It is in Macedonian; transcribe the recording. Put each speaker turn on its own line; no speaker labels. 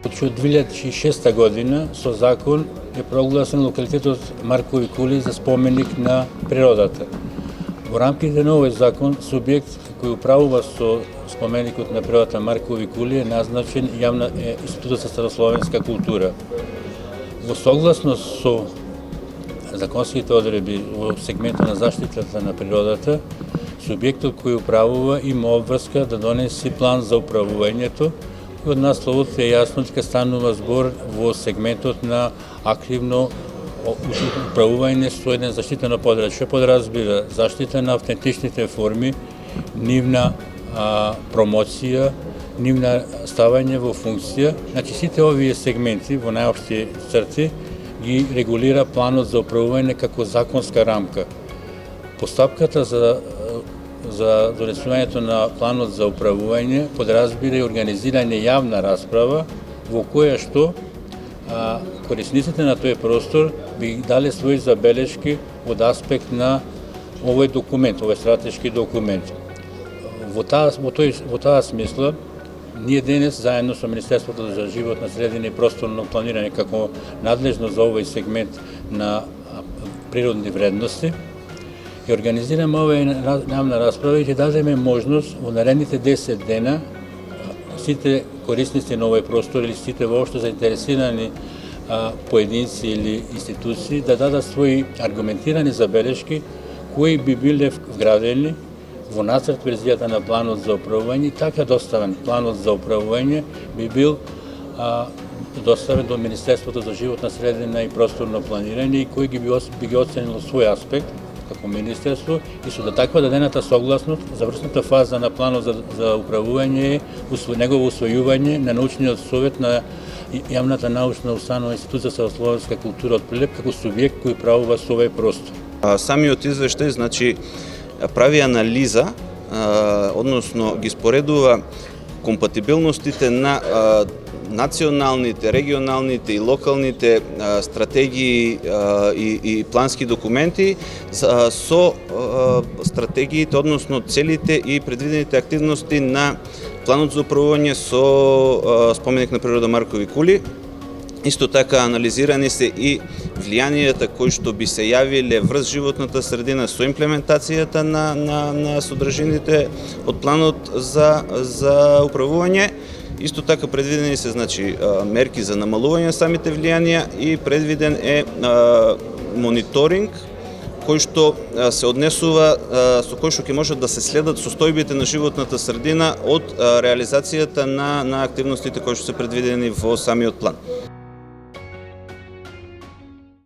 Од 2006 година со закон е прогласен локалитетот Маркови кули за споменик на природата. Во рамките на овој закон, субјект кој управува со споменикот на природата Маркови кули е назначен Институтот за старословенска култура. Во согласност со законските одредби во сегментот на заштитата на природата, субјектот кој управува има обврска да донеси план за управувањето. Од насловот е јасно дека станува збор во сегментот на активно управување со еден заштитено подрачје. Подразбира заштита на автентичните форми, нивна промоција, нивна ставање во функција. Значи сите овие сегменти во најопшти црти ги регулира планот за управување како законска рамка. Постапката за донесувањето на планот за управување подразбира и организирање јавна расправа во која што корисниците на тој простор би дале своји забелешки од аспект на овој документ, овој стратешки документ. Во таа смисла, ние денес заедно со Министерството за животна средина и просторно планирање како надлежно за овој сегмент на природни вредности и организираме оваа јавна расправа и ќе дадеме можност во наредните 10 дена сите корисници на овој простор или сите воопшто заинтересирани поединци или институции да дадат своји аргументирани забелешки кои би биле вградени во нацрт верзијата на планот за управување и така доставен планот за управување би бил доставен до Министерството за животна средина и просторно планирање и кој би ги оценило свој аспект како министерство и со таква дадената согласност завршната фаза на планот за управување е негово усвојување на научниот совет на јавната научна установа Институт за старословенска култура од Прилеп како субјект кој правува со овој простор.
Самиот извештај значи прави анализа, односно ги споредува компатибилностите на националните, регионалните и локалните стратегии и плански документи со стратегиите, односно целите и предвидените активности на планот за управување со споменик на природа Маркови кули. Исто така анализирани се и влијанијата кои што би се јавиле врз животната средина со имплементацијата на содржините од планот за управување. Исто така предвидени се мерки за намалување самите влијанија и предвиден е мониторинг кој што се однесува со кој што ќе можат да се следат состојбите на животната средина од реализацијата на активностите кои што се предвидени во самиот план.